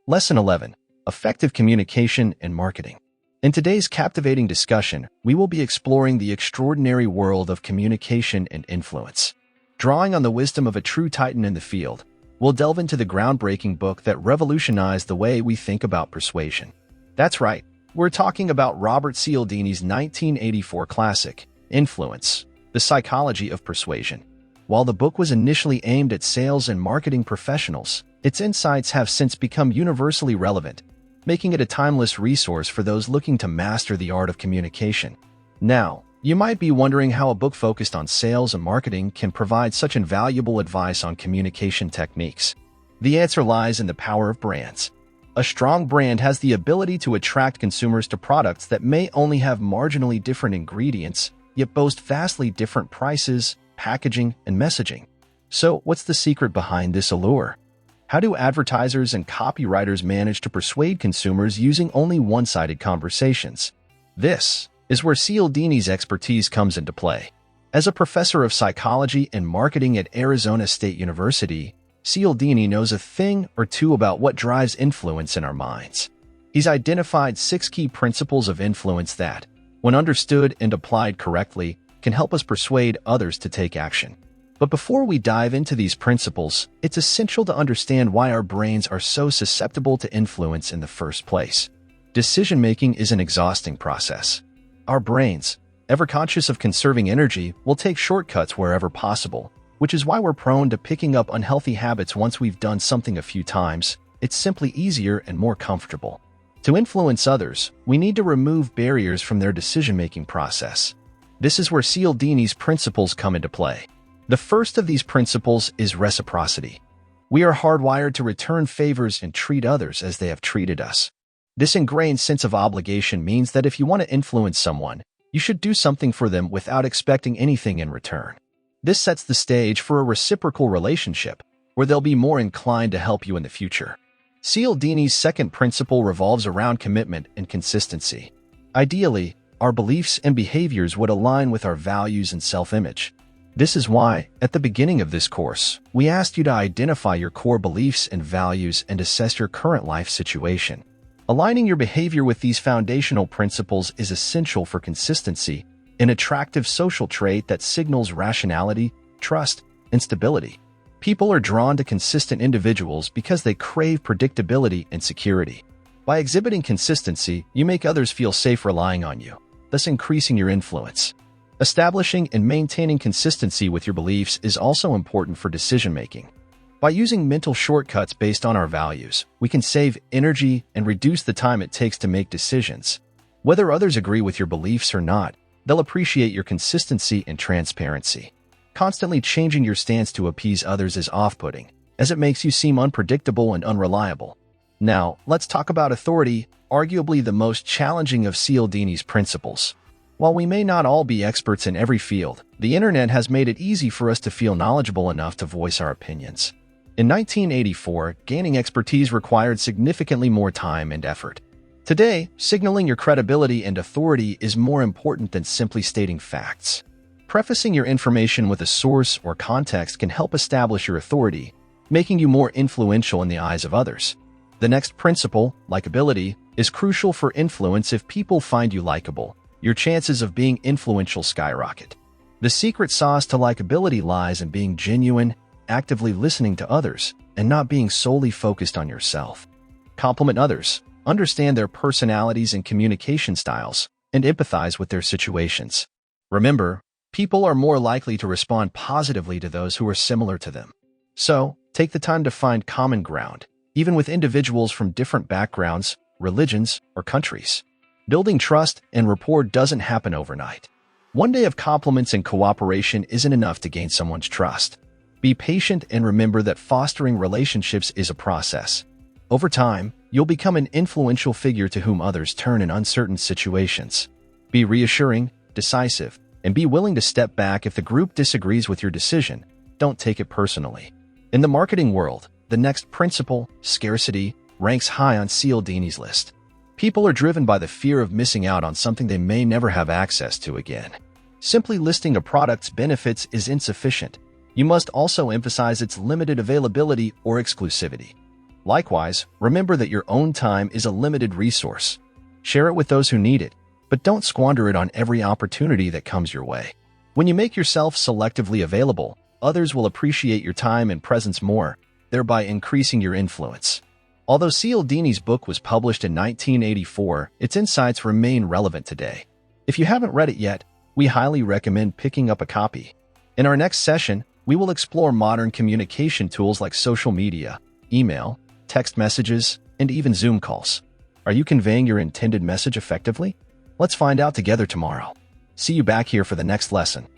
Lesson 11. Effective Communication and Marketing. In today's captivating discussion, we will be exploring the extraordinary world of communication and influence. Drawing on the wisdom of a true titan in the field, we'll delve into the groundbreaking book that revolutionized the way we think about persuasion. That's right, we're talking about Robert Cialdini's 1984 classic, Influence, The Psychology of Persuasion. While the book was initially aimed at sales and marketing professionals, its insights have since become universally relevant, making it a timeless resource for those looking to master the art of communication. Now, you might be wondering how a book focused on sales and marketing can provide such invaluable advice on communication techniques. The answer lies in the power of brands. A strong brand has the ability to attract consumers to products that may only have marginally different ingredients, yet boast vastly different prices, packaging, and messaging. So, what's the secret behind this allure? How do advertisers and copywriters manage to persuade consumers using only one-sided conversations? This is where Cialdini's expertise comes into play. As a professor of psychology and marketing at Arizona State University, Cialdini knows a thing or two about what drives influence in our minds. He's identified 6 key principles of influence that, when understood and applied correctly, can help us persuade others to take action. But before we dive into these principles, it's essential to understand why our brains are so susceptible to influence in the first place. Decision-making is an exhausting process. Our brains, ever conscious of conserving energy, will take shortcuts wherever possible, which is why we're prone to picking up unhealthy habits once we've done something a few times. It's simply easier and more comfortable. To influence others, we need to remove barriers from their decision-making process. This is where Cialdini's principles come into play. The first of these principles is reciprocity. We are hardwired to return favors and treat others as they have treated us. This ingrained sense of obligation means that if you want to influence someone, you should do something for them without expecting anything in return. This sets the stage for a reciprocal relationship, where they'll be more inclined to help you in the future. Cialdini's second principle revolves around commitment and consistency. Ideally, our beliefs and behaviors would align with our values and self-image. This is why, at the beginning of this course, we asked you to identify your core beliefs and values and assess your current life situation. Aligning your behavior with these foundational principles is essential for consistency, an attractive social trait that signals rationality, trust, and stability. People are drawn to consistent individuals because they crave predictability and security. By exhibiting consistency, you make others feel safe relying on you, thus increasing your influence. Establishing and maintaining consistency with your beliefs is also important for decision-making. By using mental shortcuts based on our values, we can save energy and reduce the time it takes to make decisions. Whether others agree with your beliefs or not, they'll appreciate your consistency and transparency. Constantly changing your stance to appease others is off-putting, as it makes you seem unpredictable and unreliable. Now, let's talk about authority, arguably the most challenging of Cialdini's principles. While we may not all be experts in every field, the internet has made it easy for us to feel knowledgeable enough to voice our opinions. In 1984, gaining expertise required significantly more time and effort. Today, signaling your credibility and authority is more important than simply stating facts. Prefacing your information with a source or context can help establish your authority, making you more influential in the eyes of others. The next principle, likability, is crucial for influence. If people find you likable, your chances of being influential skyrocket. The secret sauce to likability lies in being genuine, actively listening to others, and not being solely focused on yourself. Compliment others, understand their personalities and communication styles, and empathize with their situations. Remember, people are more likely to respond positively to those who are similar to them. So, take the time to find common ground, even with individuals from different backgrounds, religions, or countries. Building trust and rapport doesn't happen overnight. One day of compliments and cooperation isn't enough to gain someone's trust. Be patient and remember that fostering relationships is a process. Over time, you'll become an influential figure to whom others turn in uncertain situations. Be reassuring, decisive, and be willing to step back if the group disagrees with your decision. Don't take it personally. In the marketing world, the next principle, scarcity, ranks high on Cialdini's list. People are driven by the fear of missing out on something they may never have access to again. Simply listing a product's benefits is insufficient. You must also emphasize its limited availability or exclusivity. Likewise, remember that your own time is a limited resource. Share it with those who need it, but don't squander it on every opportunity that comes your way. When you make yourself selectively available, others will appreciate your time and presence more, thereby increasing your influence. Although Cialdini's book was published in 1984, its insights remain relevant today. If you haven't read it yet, we highly recommend picking up a copy. In our next session, we will explore modern communication tools like social media, email, text messages, and even Zoom calls. Are you conveying your intended message effectively? Let's find out together tomorrow. See you back here for the next lesson.